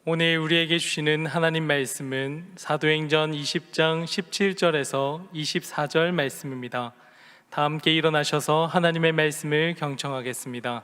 오늘 우리에게 주시는 하나님 말씀은 사도행전 20장 17절에서 24절 말씀입니다. 다 함께 일어나셔서 하나님의 말씀을 경청하겠습니다.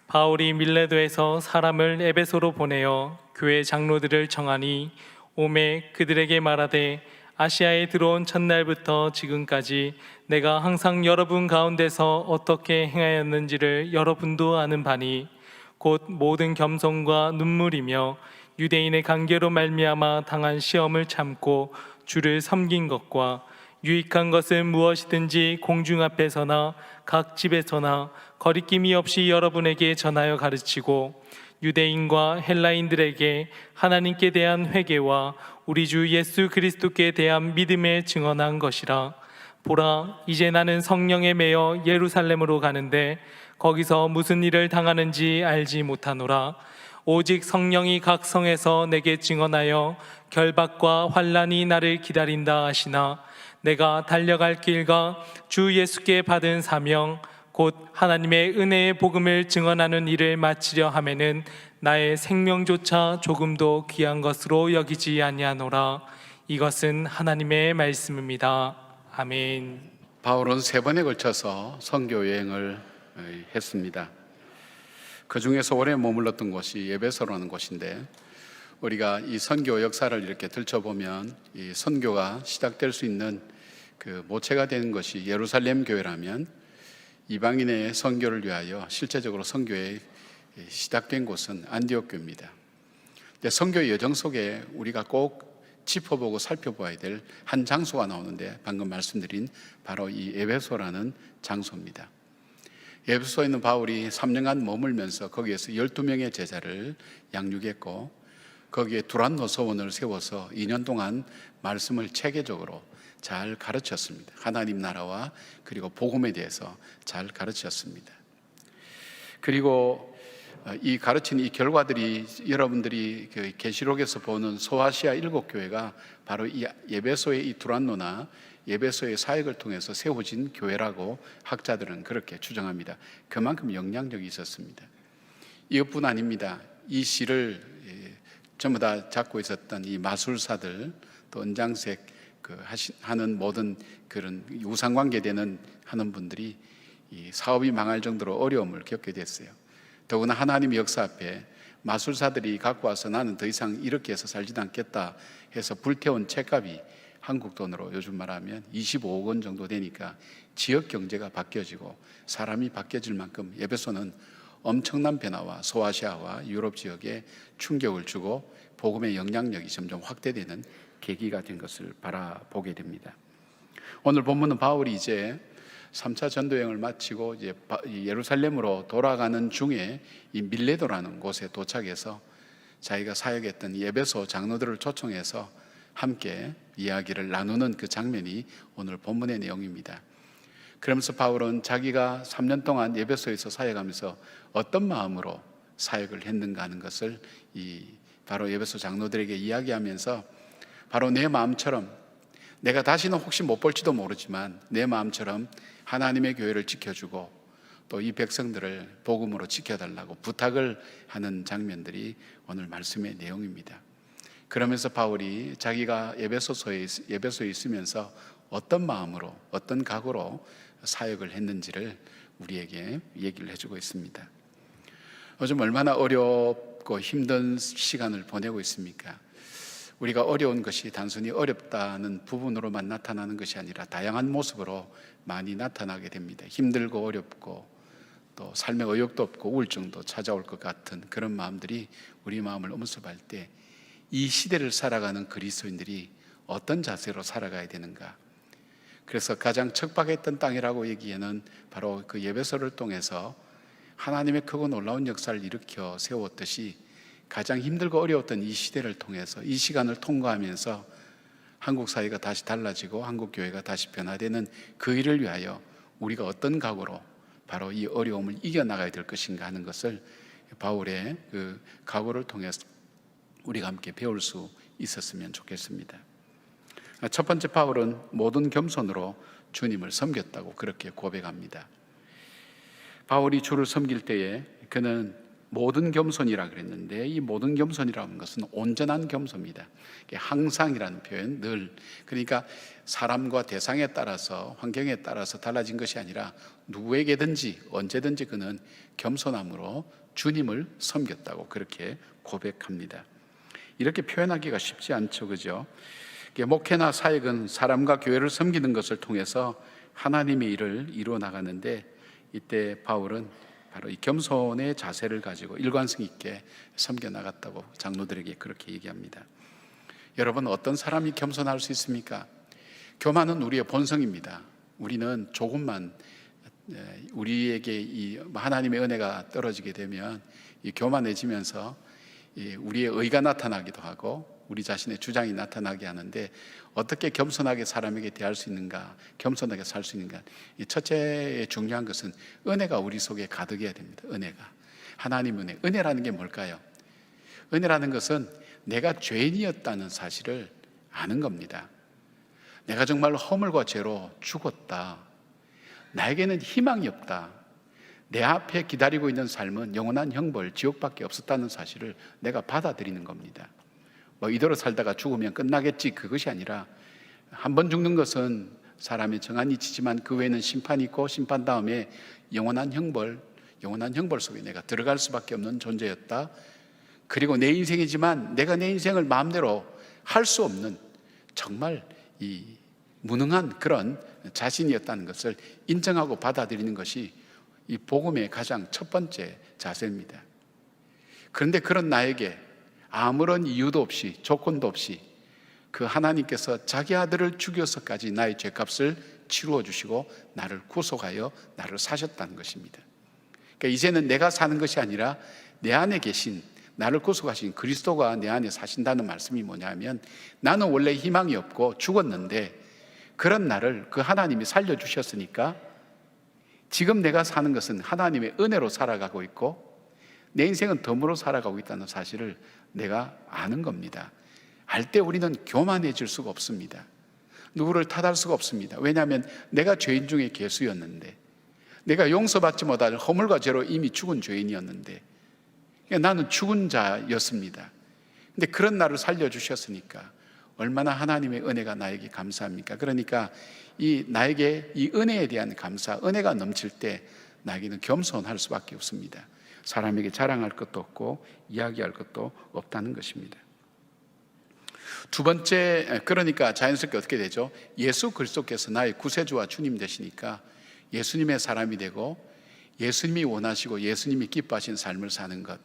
바울이 밀레도에서 사람을 에베소로 보내어 교회 장로들을 청하니 오매 그들에게 말하되 아시아에 들어온 첫날부터 지금까지 내가 항상 여러분 가운데서 어떻게 행하였는지를 여러분도 아는 바니 곧 모든 겸손과 눈물이며 유대인의 관계로 말미암아 당한 시험을 참고 주를 섬긴 것과 유익한 것은 무엇이든지 공중 앞에서나 각 집에서나 거리낌이 없이 여러분에게 전하여 가르치고 유대인과 헬라인들에게 하나님께 대한 회개와 우리 주 예수 그리스도께 대한 믿음에 증언한 것이라. 보라, 이제 나는 성령에 매여 예루살렘으로 가는데 거기서 무슨 일을 당하는지 알지 못하노라. 오직 성령이 각 성에서 내게 증언하여 결박과 환난이 나를 기다린다 하시나 내가 달려갈 길과 주 예수께 받은 사명 곧 하나님의 은혜의 복음을 증언하는 일을 마치려 하면은 나의 생명조차 조금도 귀한 것으로 여기지 아니하노라. 이것은 하나님의 말씀입니다. 아멘. 바울은 3번에 걸쳐서 선교 여행을 했습니다. 그 중에서 오래 머물렀던 곳이 에베소라는 곳인데, 우리가 이 선교 역사를 이렇게 들춰보면 이 선교가 시작될 수 있는 그 모체가 되는 것이 예루살렘 교회라면, 이방인의 선교를 위하여 실제적으로 선교에 시작된 곳은 안디옥 교회입니다. 선교의 여정 속에 우리가 꼭 짚어보고 살펴봐야 될 한 장소가 나오는데, 방금 말씀드린 바로 이 에베소라는 장소입니다. 에베소에 있는 바울이 3년간 머물면서 거기에서 12명의 제자를 양육했고, 거기에 두란노 서원을 세워서 2년 동안 말씀을 체계적으로 잘 가르쳤습니다. 하나님 나라와 그리고 복음에 대해서 잘 가르쳤습니다. 그리고 이 가르친 이 결과들이 여러분들이 계시록에서 보는 소아시아 7교회가 바로 이 에베소의 이 두란노나 에베소의 사역을 통해서 세워진 교회라고 학자들은 그렇게 추정합니다. 그만큼 영향력이 있었습니다. 이것뿐 아닙니다. 이 시를 전부 다 잡고 있었던 이 마술사들, 또 은장색 하는 모든 그런 우상관계되는 하는 분들이 이 사업이 망할 정도로 어려움을 겪게 됐어요. 더구나 하나님의 역사 앞에 마술사들이 갖고 와서 나는 더 이상 이렇게 해서 살지도 않겠다 해서 불태운 책값이 한국 돈으로 요즘 말하면 25억 원 정도 되니까 지역 경제가 바뀌어지고 사람이 바뀌어질 만큼 에베소는 엄청난 변화와 소아시아와 유럽 지역에 충격을 주고 복음의 영향력이 점점 확대되는 계기가 된 것을 바라보게 됩니다. 오늘 본문은 바울이 이제 3차 전도여행을 마치고 이제 예루살렘으로 돌아가는 중에 이 밀레도라는 곳에 도착해서 자기가 사역했던 에베소 장로들을 초청해서 함께 이야기를 나누는 그 장면이 오늘 본문의 내용입니다. 그러면서 바울은 자기가 3년 동안 에베소에서 사역하면서 어떤 마음으로 사역을 했는가 하는 것을 바로 에베소 장로들에게 이야기하면서 바로 내 마음처럼, 내가 다시는 혹시 못 볼지도 모르지만 내 마음처럼 하나님의 교회를 지켜주고 또 이 백성들을 복음으로 지켜달라고 부탁을 하는 장면들이 오늘 말씀의 내용입니다. 그러면서 바울이 자기가 에베소에 있으면서 어떤 마음으로, 어떤 각오로 사역을 했는지를 우리에게 얘기를 해주고 있습니다. 요즘 얼마나 어렵고 힘든 시간을 보내고 있습니까? 우리가 어려운 것이 단순히 어렵다는 부분으로만 나타나는 것이 아니라 다양한 모습으로 많이 나타나게 됩니다. 힘들고 어렵고 또 삶의 의욕도 없고 우울증도 찾아올 것 같은 그런 마음들이 우리 마음을 엄습할 때 이 시대를 살아가는 그리스도인들이 어떤 자세로 살아가야 되는가? 그래서 가장 척박했던 땅이라고 얘기에는 바로 그 에베소를 통해서 하나님의 크고 놀라운 역사를 일으켜 세웠듯이 가장 힘들고 어려웠던 이 시대를 통해서 이 시간을 통과하면서 한국 사회가 다시 달라지고 한국 교회가 다시 변화되는 그 일을 위하여 우리가 어떤 각오로 바로 이 어려움을 이겨나가야 될 것인가 하는 것을 바울의 그 각오를 통해서 우리가 함께 배울 수 있었으면 좋겠습니다. 첫 번째, 바울은 모든 겸손으로 주님을 섬겼다고 그렇게 고백합니다. 바울이 주를 섬길 때에 그는 모든 겸손이라 그랬는데, 이 모든 겸손이라는 것은 온전한 겸손입니다. 항상이라는 표현, 늘. 그러니까 사람과 대상에 따라서, 환경에 따라서 달라진 것이 아니라 누구에게든지 언제든지 그는 겸손함으로 주님을 섬겼다고 그렇게 고백합니다. 이렇게 표현하기가 쉽지 않죠, 그죠? 목회나 사역은 사람과 교회를 섬기는 것을 통해서 하나님의 일을 이루어 나가는데, 이때 바울은 바로 이 겸손의 자세를 가지고 일관성 있게 섬겨 나갔다고 장로들에게 그렇게 얘기합니다. 여러분, 어떤 사람이 겸손할 수 있습니까? 교만은 우리의 본성입니다. 우리는 조금만 우리에게 이 하나님의 은혜가 떨어지게 되면 이 교만해지면서 우리의 의가 나타나기도 하고 우리 자신의 주장이 나타나게 하는데, 어떻게 겸손하게 사람에게 대할 수 있는가, 겸손하게 살 수 있는가. 첫째 중요한 것은 은혜가 우리 속에 가득해야 됩니다. 은혜가, 하나님 은혜. 은혜라는 게 뭘까요? 은혜라는 것은 내가 죄인이었다는 사실을 아는 겁니다. 내가 정말 허물과 죄로 죽었다, 나에게는 희망이 없다, 내 앞에 기다리고 있는 삶은 영원한 형벌, 지옥밖에 없었다는 사실을 내가 받아들이는 겁니다. 이대로 살다가 죽으면 끝나겠지, 그것이 아니라 한 번 죽는 것은 사람의 정한이 있지만 그 외에는 심판이 있고, 심판 다음에 영원한 형벌 속에 내가 들어갈 수밖에 없는 존재였다. 그리고 내 인생이지만 내가 내 인생을 마음대로 할 수 없는 정말 이 무능한 그런 자신이었다는 것을 인정하고 받아들이는 것이 이 복음의 가장 첫 번째 자세입니다. 그런데 그런 나에게 아무런 이유도 없이, 조건도 없이 그 하나님께서 자기 아들을 죽여서까지 나의 죄값을 치루어 주시고 나를 구속하여 나를 사셨다는 것입니다. 그러니까 이제는 내가 사는 것이 아니라 내 안에 계신, 나를 구속하신 그리스도가 내 안에 사신다는 말씀이 뭐냐면, 나는 원래 희망이 없고 죽었는데 그런 나를 그 하나님이 살려주셨으니까 지금 내가 사는 것은 하나님의 은혜로 살아가고 있고 내 인생은 덤으로 살아가고 있다는 사실을 내가 아는 겁니다. 알 때 우리는 교만해질 수가 없습니다. 누구를 탓할 수가 없습니다. 왜냐하면 내가 죄인 중에 괴수였는데, 내가 용서받지 못할 허물과 죄로 이미 죽은 죄인이었는데, 나는 죽은 자였습니다. 근데 그런 나를 살려주셨으니까 얼마나 하나님의 은혜가 나에게 감사합니까? 그러니까 이 나에게 이 은혜에 대한 감사, 은혜가 넘칠 때 나에게는 겸손할 수밖에 없습니다. 사람에게 자랑할 것도 없고 이야기할 것도 없다는 것입니다. 두 번째, 그러니까 자연스럽게 어떻게 되죠? 예수 그리스도께서 나의 구세주와 주님 되시니까 예수님의 사람이 되고 예수님이 원하시고 예수님이 기뻐하신 삶을 사는 것,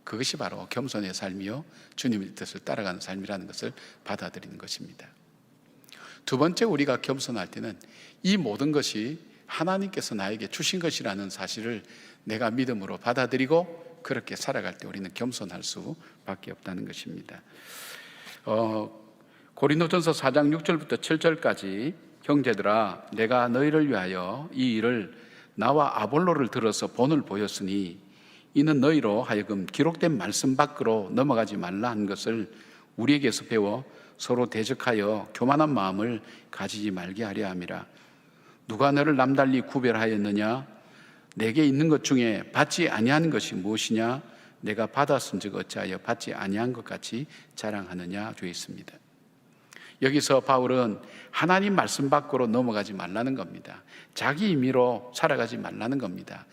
그것이 바로 겸손의 삶이요 주님의 뜻을 따라가는 삶이라는 것을 받아들이는 것입니다. 두 번째, 우리가 겸손할 때는 이 모든 것이 하나님께서 나에게 주신 것이라는 사실을 내가 믿음으로 받아들이고 그렇게 살아갈 때 우리는 겸손할 수밖에 없다는 것입니다. 고린도전서 4장 6절부터 7절까지, 형제들아 내가 너희를 위하여 이 일을 나와 아볼로를 들어서 본을 보였으니 이는 너희로 하여금 기록된 말씀 밖으로 넘어가지 말라 한 것을 우리에게서 배워 서로 대적하여 교만한 마음을 가지지 말게 하려 함이라. 누가 너를 남달리 구별하였느냐? 내게 있는 것 중에 받지 아니한 것이 무엇이냐? 내가 받았은즉 어찌하여 받지 아니한 것 같이 자랑하느냐? 되어 있습니다. 여기서 바울은 하나님 말씀 밖으로 넘어가지 말라는 겁니다. 자기 임의로 살아가지 말라는 겁니다.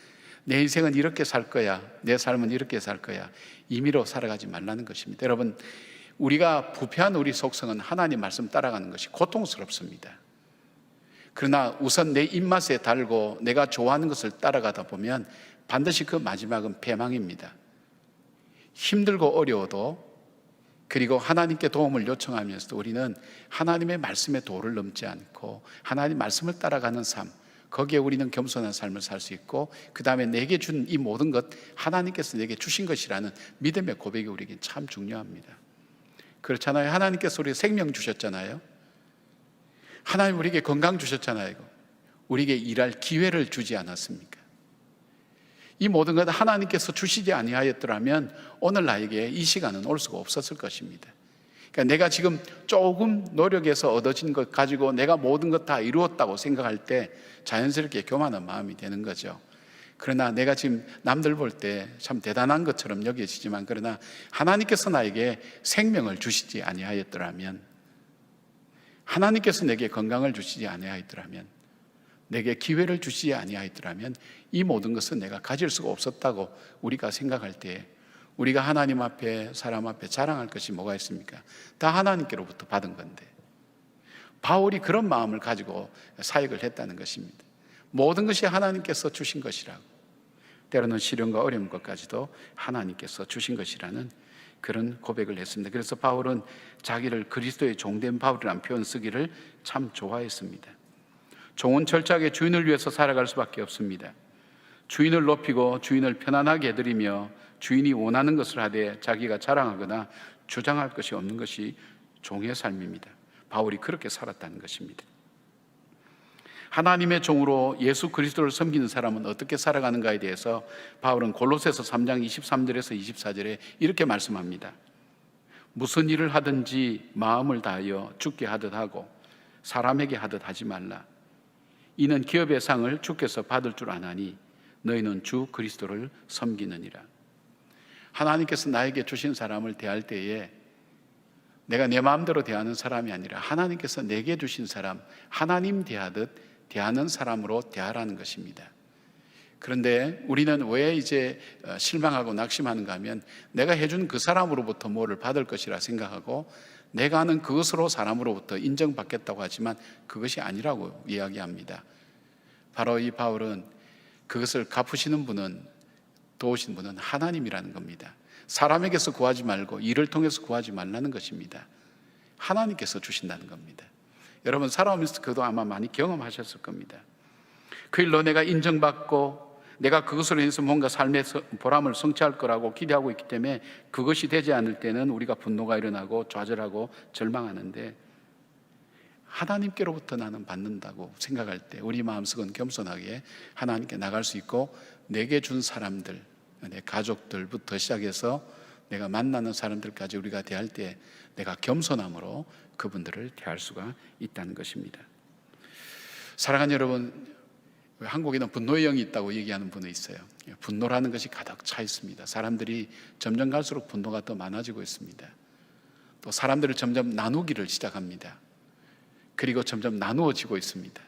내 인생은 이렇게 살 거야, 내 삶은 이렇게 살 거야, 임의로 살아가지 말라는 것입니다. 여러분, 우리가 부패한 우리 속성은 하나님 말씀 따라가는 것이 고통스럽습니다. 그러나 우선 내 입맛에 달고 내가 좋아하는 것을 따라가다 보면 반드시 그 마지막은 패망입니다. 힘들고 어려워도, 그리고 하나님께 도움을 요청하면서도 우리는 하나님의 말씀의 도를 넘지 않고 하나님 말씀을 따라가는 삶, 거기에 우리는 겸손한 삶을 살 수 있고, 그 다음에 내게 준 이 모든 것 하나님께서 내게 주신 것이라는 믿음의 고백이 우리에게 참 중요합니다. 그렇잖아요. 하나님께서 우리에게 생명 주셨잖아요. 하나님 우리에게 건강 주셨잖아요. 우리에게 일할 기회를 주지 않았습니까? 이 모든 것 하나님께서 주시지 아니하였더라면 오늘 나에게 이 시간은 올 수가 없었을 것입니다. 그러니까 내가 지금 조금 노력해서 얻어진 것 가지고 내가 모든 것 다 이루었다고 생각할 때 자연스럽게 교만한 마음이 되는 거죠. 그러나 내가 지금 남들 볼 때 참 대단한 것처럼 여겨지지만, 그러나 하나님께서 나에게 생명을 주시지 아니하였더라면, 하나님께서 내게 건강을 주시지 아니하였더라면, 내게 기회를 주시지 아니하였더라면 이 모든 것은 내가 가질 수가 없었다고 우리가 생각할 때, 우리가 하나님 앞에 사람 앞에 자랑할 것이 뭐가 있습니까? 다 하나님께로부터 받은 건데, 바울이 그런 마음을 가지고 사역을 했다는 것입니다. 모든 것이 하나님께서 주신 것이라고, 때로는 시련과 어려운 것까지도 하나님께서 주신 것이라는 그런 고백을 했습니다. 그래서 바울은 자기를 그리스도의 종된 바울이라는 표현 쓰기를 참 좋아했습니다. 종은 철저하게 주인을 위해서 살아갈 수밖에 없습니다. 주인을 높이고 주인을 편안하게 해드리며 주인이 원하는 것을 하되 자기가 자랑하거나 주장할 것이 없는 것이 종의 삶입니다. 바울이 그렇게 살았다는 것입니다. 하나님의 종으로 예수 그리스도를 섬기는 사람은 어떻게 살아가는가에 대해서 바울은 골로새서 3장 23절에서 24절에 이렇게 말씀합니다. 무슨 일을 하든지 마음을 다하여 주께 하듯 하고 사람에게 하듯 하지 말라. 이는 기업의 상을 주께서 받을 줄 아나니 너희는 주 그리스도를 섬기느니라. 하나님께서 나에게 주신 사람을 대할 때에 내가 내 마음대로 대하는 사람이 아니라 하나님께서 내게 주신 사람, 하나님 대하듯 대하는 사람으로 대하라는 것입니다. 그런데 우리는 왜 이제 실망하고 낙심하는가 하면, 내가 해준 그 사람으로부터 뭐를 받을 것이라 생각하고 내가 하는 그것으로 사람으로부터 인정받겠다고 하지만 그것이 아니라고 이야기합니다. 바로 이 바울은 그것을 갚으시는 분은, 도우신 분은 하나님이라는 겁니다. 사람에게서 구하지 말고 일을 통해서 구하지 말라는 것입니다. 하나님께서 주신다는 겁니다. 여러분 살아오면서 그도 아마 많이 경험하셨을 겁니다. 그 일로 내가 인정받고 내가 그것으로 인해서 뭔가 삶의 보람을 성취할 거라고 기대하고 있기 때문에 그것이 되지 않을 때는 우리가 분노가 일어나고 좌절하고 절망하는데, 하나님께로부터 나는 받는다고 생각할 때 우리 마음속은 겸손하게 하나님께 나갈 수 있고, 내게 준 사람들, 내 가족들부터 시작해서 내가 만나는 사람들까지 우리가 대할 때 내가 겸손함으로 그분들을 대할 수가 있다는 것입니다. 사랑하는 여러분, 한국에는 분노의 영이 있다고 얘기하는 분이 있어요. 분노라는 것이 가득 차 있습니다. 사람들이 점점 갈수록 분노가 더 많아지고 있습니다. 또 사람들을 점점 나누기를 시작합니다. 그리고 점점 나누어지고 있습니다.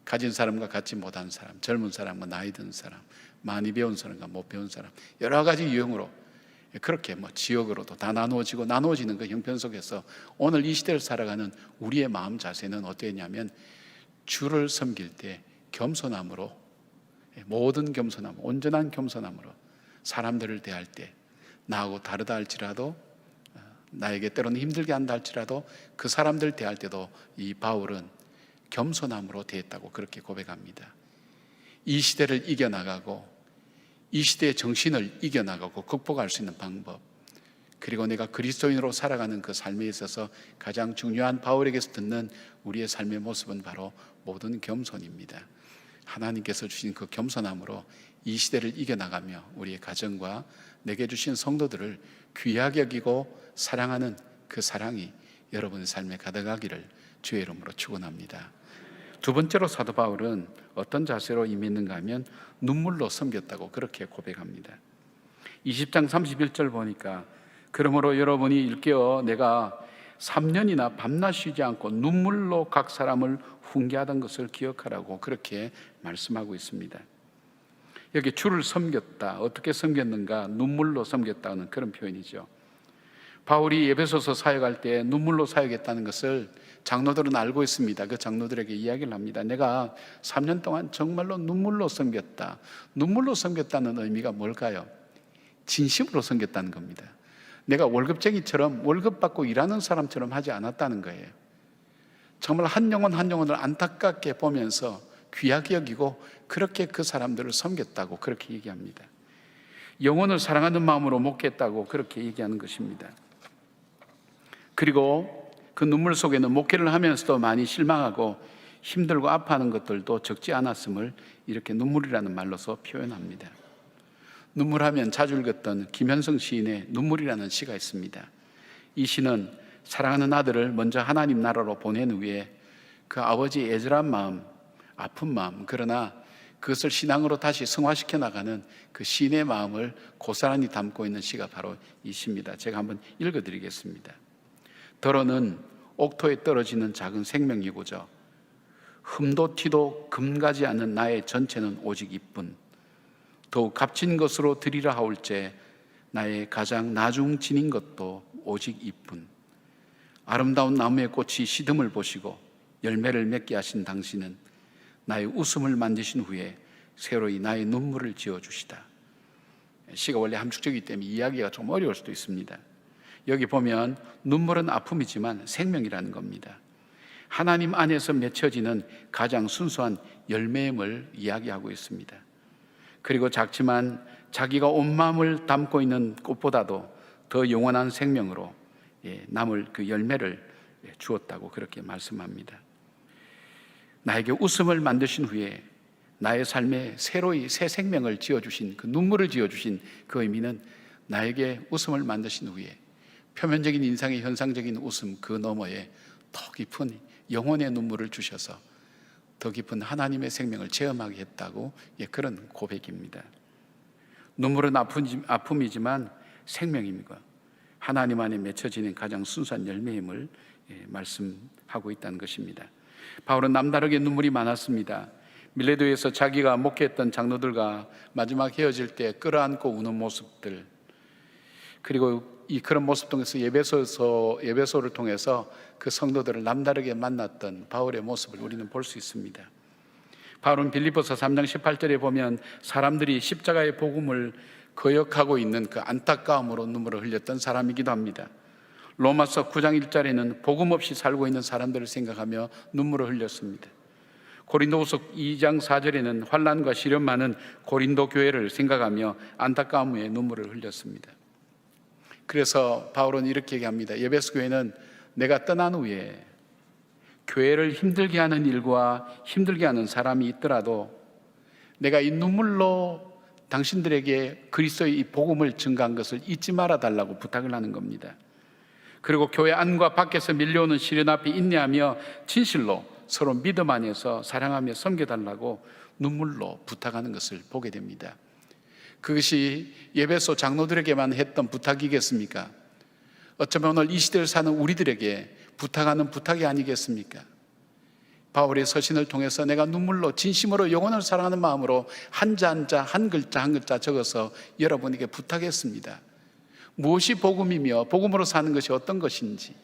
가진 사람과 갖지 못한 사람, 젊은 사람과 나이 든 사람, 많이 배운 사람과 못 배운 사람, 여러 가지 유형으로 그렇게 지역으로도 다 나누어지고 나누어지는 그 형편 속에서 오늘 이 시대를 살아가는 우리의 마음 자세는 어떠했냐면, 주를 섬길 때 겸손함으로, 모든 겸손함, 온전한 겸손함으로 사람들을 대할 때, 나하고 다르다 할지라도, 나에게 때로는 힘들게 한다 할지라도 그 사람들 대할 때도 이 바울은 겸손함으로 대했다고 그렇게 고백합니다. 이 시대를 이겨나가고 이 시대의 정신을 이겨나가고 극복할 수 있는 방법, 그리고 내가 그리스도인으로 살아가는 그 삶에 있어서 가장 중요한 바울에게서 듣는 우리의 삶의 모습은 바로 모든 겸손입니다. 하나님께서 주신 그 겸손함으로 이 시대를 이겨나가며 우리의 가정과 내게 주신 성도들을 귀하게 여기고 사랑하는 그 사랑이 여러분의 삶에 가득하기를 주의 이름으로 축원합니다. 두 번째로 사도 바울은 어떤 자세로 임했는가 하면 눈물로 섬겼다고 그렇게 고백합니다. 20장 31절 보니까, 그러므로 여러분이 일깨어 내가 3년이나 밤낮 쉬지 않고 눈물로 각 사람을 훈계하던 것을 기억하라고 그렇게 말씀하고 있습니다. 여기 주를 섬겼다, 어떻게 섬겼는가, 눈물로 섬겼다는 그런 표현이죠. 바울이 에베소서 사역할 때 눈물로 사역했다는 것을 장로들은 알고 있습니다. 그 장로들에게 이야기를 합니다. 내가 3년 동안 정말로 눈물로 섬겼다. 눈물로 섬겼다는 의미가 뭘까요? 진심으로 섬겼다는 겁니다. 내가 월급쟁이처럼 월급 받고 일하는 사람처럼 하지 않았다는 거예요. 정말 한 영혼 한 영혼을 안타깝게 보면서 귀하게 여기고 그렇게 그 사람들을 섬겼다고 그렇게 얘기합니다. 영혼을 사랑하는 마음으로 목회했다고 그렇게 얘기하는 것입니다. 그리고 그 눈물 속에는 목회를 하면서도 많이 실망하고 힘들고 아파하는 것들도 적지 않았음을 이렇게 눈물이라는 말로서 표현합니다. 눈물하면 자주 읽었던 김현성 시인의 눈물이라는 시가 있습니다. 이 시는 사랑하는 아들을 먼저 하나님 나라로 보낸 후에 그 아버지의 애절한 마음, 아픈 마음, 그러나 그것을 신앙으로 다시 승화시켜 나가는 그 시인의 마음을 고스란히 담고 있는 시가 바로 이 시입니다. 제가 한번 읽어드리겠습니다. 더러는 옥토에 떨어지는 작은 생명이고죠. 흠도 티도 금가지 않는 나의 전체는 오직 이뿐. 더욱 값진 것으로 드리라 하올제 나의 가장 나중 지닌 것도 오직 이뿐. 아름다운 나무의 꽃이 시듬을 보시고 열매를 맺게 하신 당신은 나의 웃음을 만드신 후에 새로이 나의 눈물을 지어주시다. 시가 원래 함축적이기 때문에 이해하기가 좀 어려울 수도 있습니다. 여기 보면 눈물은 아픔이지만 생명이라는 겁니다. 하나님 안에서 맺혀지는 가장 순수한 열매임을 이야기하고 있습니다. 그리고 작지만 자기가 온 마음을 담고 있는 꽃보다도 더 영원한 생명으로 남을 그 열매를 주었다고 그렇게 말씀합니다. 나에게 웃음을 만드신 후에 나의 삶에 새로이 새 생명을 지어주신, 그 눈물을 지어주신 그 의미는 나에게 웃음을 만드신 후에 표면적인 인상의 현상적인 웃음 그 너머에 더 깊은 영혼의 눈물을 주셔서 더 깊은 하나님의 생명을 체험하게 했다고, 그런 고백입니다. 눈물은 아픔이지만 생명입니다. 하나님 안에 맺혀지는 가장 순수한 열매임을 말씀하고 있다는 것입니다. 바울은 남다르게 눈물이 많았습니다. 밀레도에서 자기가 목회했던 장로들과 마지막 헤어질 때 끌어안고 우는 모습들, 그리고 그런 모습 통해서 예배소를 통해서 그 성도들을 남다르게 만났던 바울의 모습을 우리는 볼 수 있습니다. 바울은 빌립보서 3장 18절에 보면 사람들이 십자가의 복음을 거역하고 있는 그 안타까움으로 눈물을 흘렸던 사람이기도 합니다. 로마서 9장 1절에는 복음 없이 살고 있는 사람들을 생각하며 눈물을 흘렸습니다. 고린도후서 2장 4절에는 환난과 시련 많은 고린도 교회를 생각하며 안타까움에 눈물을 흘렸습니다. 그래서 바울은 이렇게 얘기합니다. 에베소 교회는 내가 떠난 후에 교회를 힘들게 하는 일과 힘들게 하는 사람이 있더라도 내가 이 눈물로 당신들에게 그리스도의 이 복음을 증거한 것을 잊지 말아 달라고 부탁을 하는 겁니다. 그리고 교회 안과 밖에서 밀려오는 시련 앞에 인내하며 진실로 서로 믿음 안에서 사랑하며 섬겨달라고 눈물로 부탁하는 것을 보게 됩니다. 그것이 에베소 장로들에게만 했던 부탁이겠습니까? 어쩌면 오늘 이 시대를 사는 우리들에게 부탁하는 부탁이 아니겠습니까? 바울의 서신을 통해서 내가 눈물로 진심으로 영혼을 사랑하는 마음으로 한자 한자 한 글자 한 글자 적어서 여러분에게 부탁했습니다. 무엇이 복음이며 복음으로 사는 것이 어떤 것인지,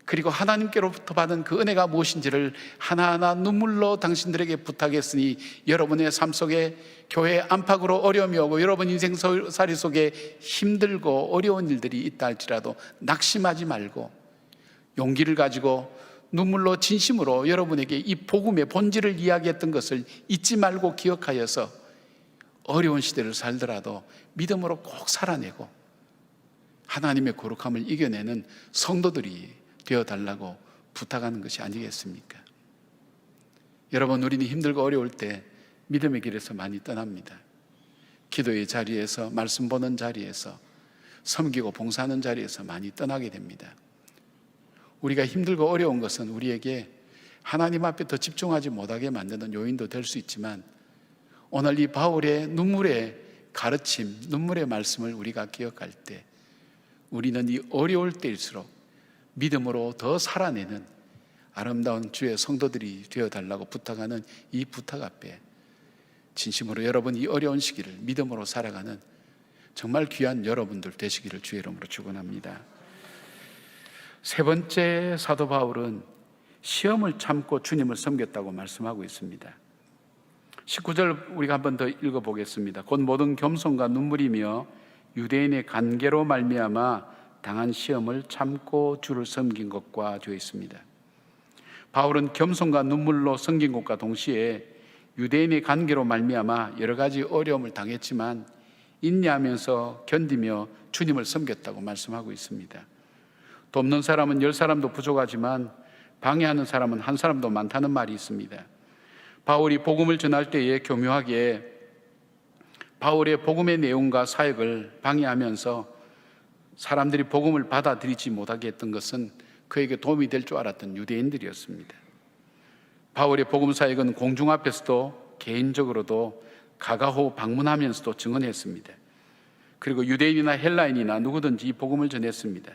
그리고 하나님께로부터 받은 그 은혜가 무엇인지를 하나하나 눈물로 당신들에게 부탁했으니 여러분의 삶 속에 교회 안팎으로 어려움이 오고 여러분 인생살이 속에 힘들고 어려운 일들이 있다 할지라도 낙심하지 말고 용기를 가지고 눈물로 진심으로 여러분에게 이 복음의 본질을 이야기했던 것을 잊지 말고 기억하여서 어려운 시대를 살더라도 믿음으로 꼭 살아내고 하나님의 거룩함을 이겨내는 성도들이 되어달라고 부탁하는 것이 아니겠습니까? 여러분, 우리는 힘들고 어려울 때 믿음의 길에서 많이 떠납니다. 기도의 자리에서, 말씀 보는 자리에서, 섬기고 봉사하는 자리에서 많이 떠나게 됩니다. 우리가 힘들고 어려운 것은 우리에게 하나님 앞에 더 집중하지 못하게 만드는 요인도 될 수 있지만, 오늘 이 바울의 눈물의 가르침, 눈물의 말씀을 우리가 기억할 때 우리는 이 어려울 때일수록 믿음으로 더 살아내는 아름다운 주의 성도들이 되어달라고 부탁하는 이 부탁 앞에 진심으로 여러분 이 어려운 시기를 믿음으로 살아가는 정말 귀한 여러분들 되시기를 주의 이름으로 축원합니다. 세 번째, 사도 바울은 시험을 참고 주님을 섬겼다고 말씀하고 있습니다. 19절 우리가 한번 더 읽어보겠습니다. 곧 모든 겸손과 눈물이며 유대인의 관계로 말미암아 당한 시험을 참고 주를 섬긴 것과 되어 있습니다. 바울은 겸손과 눈물로 섬긴 것과 동시에 유대인의 관계로 말미암아 여러 가지 어려움을 당했지만 인내하면서 견디며 주님을 섬겼다고 말씀하고 있습니다. 돕는 사람은 10사람도 부족하지만 방해하는 사람은 한 사람도 많다는 말이 있습니다. 바울이 복음을 전할 때에 교묘하게 바울의 복음의 내용과 사역을 방해하면서 사람들이 복음을 받아들이지 못하게 했던 것은 그에게 도움이 될 줄 알았던 유대인들이었습니다. 바울의 복음 사역은 공중 앞에서도 개인적으로도 가가호 방문하면서도 증언했습니다. 그리고 유대인이나 헬라인이나 누구든지 이 복음을 전했습니다.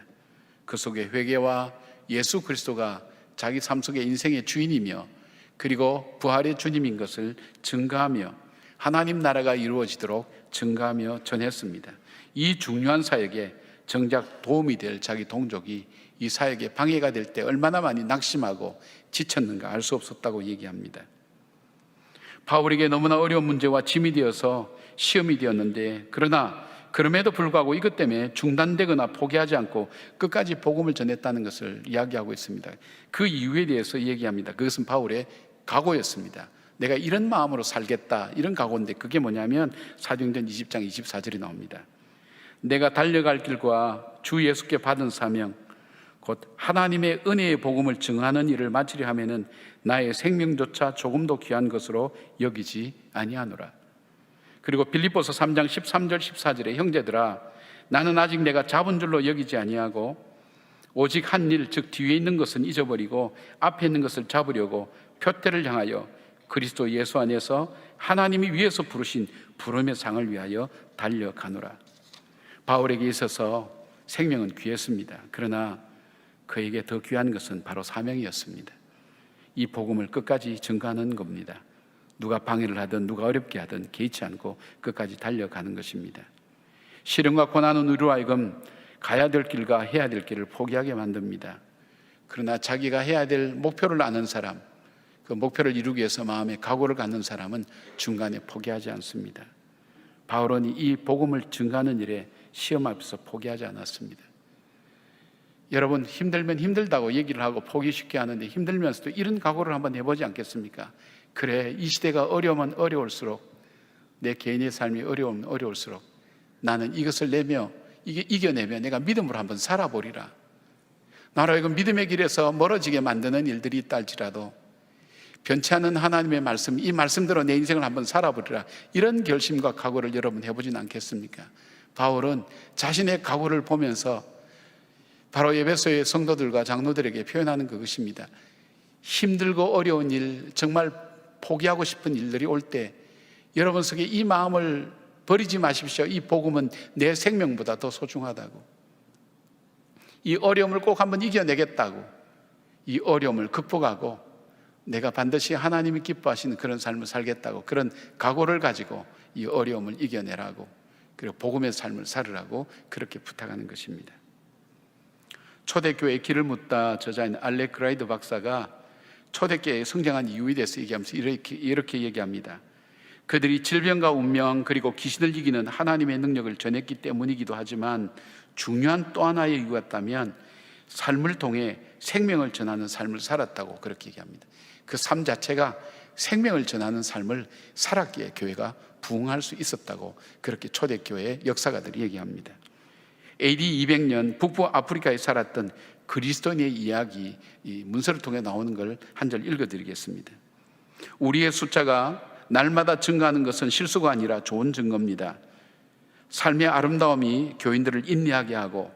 그 속에 회개와 예수 그리스도가 자기 삶 속의 인생의 주인이며 그리고 부활의 주님인 것을 증거하며 하나님 나라가 이루어지도록 증거하며 전했습니다. 이 중요한 사역에 정작 도움이 될 자기 동족이 이 사역에 방해가 될 때 얼마나 많이 낙심하고 지쳤는가 알 수 없었다고 얘기합니다. 바울에게 너무나 어려운 문제와 짐이 되어서 시험이 되었는데, 그러나 그럼에도 불구하고 이것 때문에 중단되거나 포기하지 않고 끝까지 복음을 전했다는 것을 이야기하고 있습니다. 그 이유에 대해서 얘기합니다. 그것은 바울의 각오였습니다. 내가 이런 마음으로 살겠다, 이런 각오인데 그게 뭐냐면 사도행전 20장 24절이 나옵니다. 내가 달려갈 길과 주 예수께 받은 사명 곧 하나님의 은혜의 복음을 증하는 일을 마치려 하면은 나의 생명조차 조금도 귀한 것으로 여기지 아니하노라. 그리고 빌립보서 3장 13절 14절에 형제들아, 나는 아직 내가 잡은 줄로 여기지 아니하고 오직 한 일, 즉 뒤에 있는 것은 잊어버리고 앞에 있는 것을 잡으려고 표태를 향하여 그리스도 예수 안에서 하나님이 위에서 부르신 부름의 상을 위하여 달려가노라. 바울에게 있어서 생명은 귀했습니다. 그러나 그에게 더 귀한 것은 바로 사명이었습니다. 이 복음을 끝까지 증거하는 겁니다. 누가 방해를 하든 누가 어렵게 하든 개의치 않고 끝까지 달려가는 것입니다. 시련과 고난은 우리로 하여금 가야 될 길과 해야 될 길을 포기하게 만듭니다. 그러나 자기가 해야 될 목표를 아는 사람, 그 목표를 이루기 위해서 마음에 각오를 갖는 사람은 중간에 포기하지 않습니다. 바울은 이 복음을 증거하는 일에 시험 앞에서 포기하지 않았습니다. 여러분, 힘들면 힘들다고 얘기를 하고 포기 쉽게 하는데 힘들면서도 이런 각오를 한번 해보지 않겠습니까? 그래, 이 시대가 어려우면 어려울수록, 내 개인의 삶이 어려우면 어려울수록 나는 이것을 이겨내며 내가 믿음으로 한번 살아보리라. 나로 하여금 믿음의 길에서 멀어지게 만드는 일들이 있다 할지라도 변치 않은 하나님의 말씀, 이 말씀대로 내 인생을 한번 살아보리라. 이런 결심과 각오를 여러분 해보진 않겠습니까? 바울은 자신의 각오를 보면서 바로 에베소의 성도들과 장로들에게 표현하는 그것입니다. 힘들고 어려운 일, 정말 포기하고 싶은 일들이 올 때 여러분 속에 이 마음을 버리지 마십시오. 이 복음은 내 생명보다 더 소중하다고. 이 어려움을 꼭 한번 이겨내겠다고. 이 어려움을 극복하고 내가 반드시 하나님이 기뻐하시는 그런 삶을 살겠다고, 그런 각오를 가지고 이 어려움을 이겨내라고, 그리고 복음의 삶을 살으라고 그렇게 부탁하는 것입니다. 초대교회의 길을 묻다 저자인 알렉 그라이드 박사가 초대교회에 성장한 이유에 대해서 얘기하면서 이렇게 얘기합니다. 그들이 질병과 운명 그리고 귀신을 이기는 하나님의 능력을 전했기 때문이기도 하지만 중요한 또 하나의 이유가 있다면 삶을 통해 생명을 전하는 삶을 살았다고 그렇게 얘기합니다. 그 삶 자체가 생명을 전하는 삶을 살았기에 교회가 부흥할 수 있었다고 그렇게 초대교회의 역사가들이 얘기합니다. AD 200년 북부 아프리카에 살았던 그리스도인의 이야기, 이 문서를 통해 나오는 걸 한 절 읽어드리겠습니다. 우리의 숫자가 날마다 증가하는 것은 실수가 아니라 좋은 증거입니다. 삶의 아름다움이 교인들을 인내하게 하고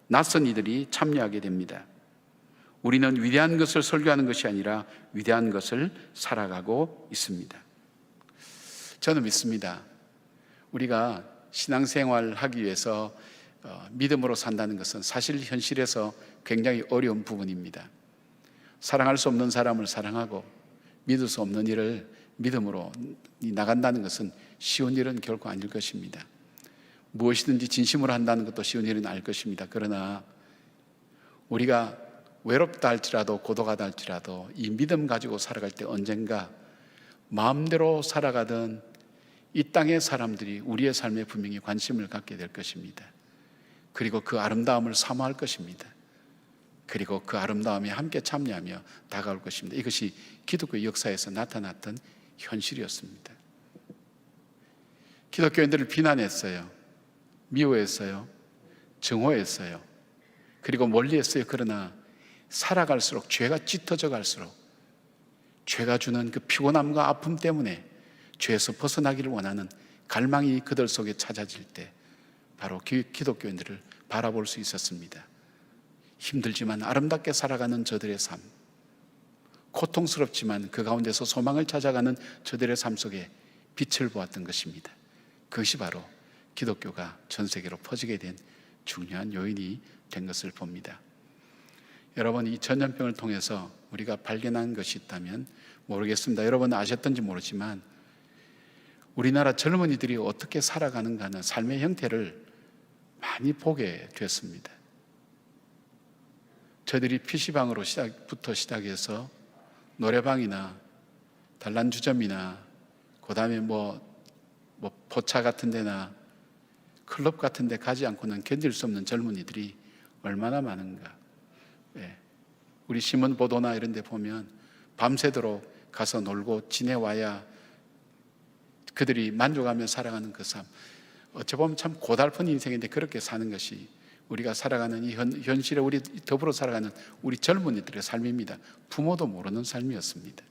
낯선 이들이 참여하게 됩니다. 우리는 위대한 것을 설교하는 것이 아니라 위대한 것을 살아가고 있습니다. 저는 믿습니다. 우리가 신앙생활을 하기 위해서 믿음으로 산다는 것은 사실 현실에서 굉장히 어려운 부분입니다. 사랑할 수 없는 사람을 사랑하고 믿을 수 없는 일을 믿음으로 나간다는 것은 쉬운 일은 결코 아닐 것입니다. 무엇이든지 진심으로 한다는 것도 쉬운 일은 아닐 것입니다. 그러나 우리가 외롭다 할지라도 고독하다 할지라도 이 믿음 가지고 살아갈 때 언젠가 마음대로 살아가던 이 땅의 사람들이 우리의 삶에 분명히 관심을 갖게 될 것입니다. 그리고 그 아름다움을 사모할 것입니다. 그리고 그 아름다움에 함께 참여하며 다가올 것입니다. 이것이 기독교 역사에서 나타났던 현실이었습니다. 기독교인들을 비난했어요. 미워했어요. 증오했어요. 그리고 멀리했어요. 그러나 살아갈수록, 죄가 짙어져 갈수록 죄가 주는 그 피곤함과 아픔 때문에 죄에서 벗어나기를 원하는 갈망이 그들 속에 찾아질 때 바로 기독교인들을 바라볼 수 있었습니다. 힘들지만 아름답게 살아가는 저들의 삶, 고통스럽지만 그 가운데서 소망을 찾아가는 저들의 삶 속에 빛을 보았던 것입니다. 그것이 바로 기독교가 전 세계로 퍼지게 된 중요한 요인이 된 것을 봅니다. 여러분, 이 전염병을 통해서 우리가 발견한 것이 있다면 모르겠습니다. 여러분 아셨던지 모르지만 우리나라 젊은이들이 어떻게 살아가는가 하는 삶의 형태를 많이 보게 됐습니다. 저들이 PC방으로 부터 시작해서 노래방이나 단란주점이나 그 다음에 포차 같은 데나 클럽 같은 데 가지 않고는 견딜 수 없는 젊은이들이 얼마나 많은가. 우리 신문 보도나 이런 데 보면 밤새도록 가서 놀고 지내와야 그들이 만족하며 살아가는 그 삶, 어찌 보면 참 고달픈 인생인데 그렇게 사는 것이 우리가 살아가는 이 현실에 우리 더불어 살아가는 우리 젊은이들의 삶입니다. 부모도 모르는 삶이었습니다.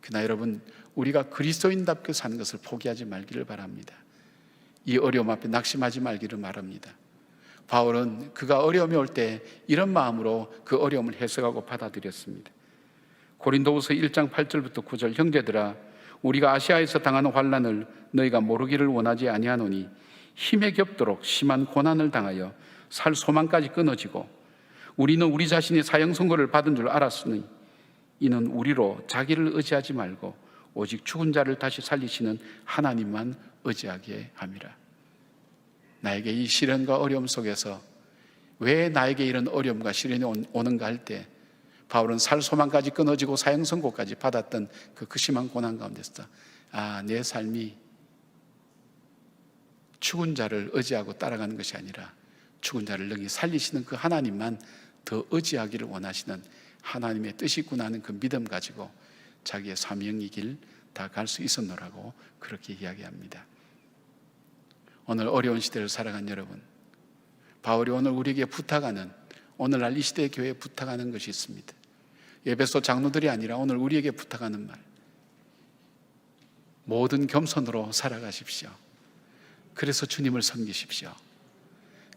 그러나 여러분, 우리가 그리스도인답게 사는 것을 포기하지 말기를 바랍니다. 이 어려움 앞에 낙심하지 말기를 바랍니다. 바울은 그가 어려움이 올 때 이런 마음으로 그 어려움을 해석하고 받아들였습니다. 고린도후서 1장 8절부터 9절, 형제들아 우리가 아시아에서 당하는 환난을 너희가 모르기를 원하지 아니하노니 힘에 겹도록 심한 고난을 당하여 살 소망까지 끊어지고 우리는 우리 자신이 사형 선고를 받은 줄 알았으니 이는 우리로 자기를 의지하지 말고 오직 죽은 자를 다시 살리시는 하나님만 의지하게 함이라. 나에게 이 시련과 어려움 속에서 왜 나에게 이런 어려움과 시련이 오는가 할 때 바울은 살 소망까지 끊어지고 사형 선고까지 받았던 그 심한 고난 가운데서 내 삶이 죽은 자를 의지하고 따라가는 것이 아니라 죽은 자를 능히 살리시는 그 하나님만 더 의지하기를 원하시는 하나님의 뜻이 있구나 하는 그 믿음 가지고 자기의 사명의 길 다 갈 수 있었노라고 그렇게 이야기합니다. 오늘 어려운 시대를 살아간 여러분, 바울이 오늘 우리에게 부탁하는, 오늘날 이 시대의 교회에 부탁하는 것이 있습니다. 에베소 장로들이 아니라 오늘 우리에게 부탁하는 말, 모든 겸손으로 살아가십시오. 그래서 주님을 섬기십시오.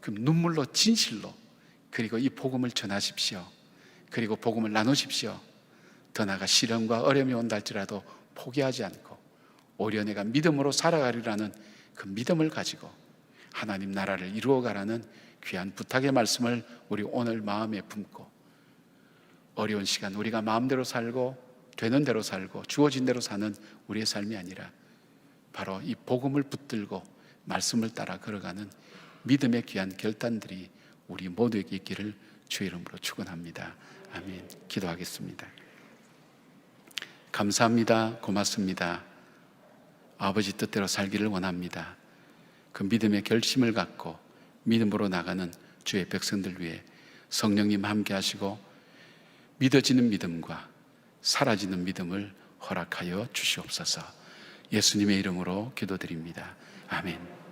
그럼 눈물로 진실로, 그리고 이 복음을 전하십시오. 그리고 복음을 나누십시오. 더 나아가 시련과 어려움이 온다 할지라도 포기하지 않고 오히려 내가 믿음으로 살아가리라는 그 믿음을 가지고 하나님 나라를 이루어가라는 귀한 부탁의 말씀을 우리 오늘 마음에 품고 어려운 시간 우리가 마음대로 살고 되는 대로 살고 주어진 대로 사는 우리의 삶이 아니라 바로 이 복음을 붙들고 말씀을 따라 걸어가는 믿음의 귀한 결단들이 우리 모두에게 있기를 주의 이름으로 축원합니다. 아멘. 기도하겠습니다. 감사합니다. 고맙습니다. 아버지 뜻대로 살기를 원합니다. 그 믿음의 결심을 갖고 믿음으로 나가는 주의 백성들 위해 성령님 함께 하시고 믿어지는 믿음과 사라지는 믿음을 허락하여 주시옵소서. 예수님의 이름으로 기도드립니다. 아멘.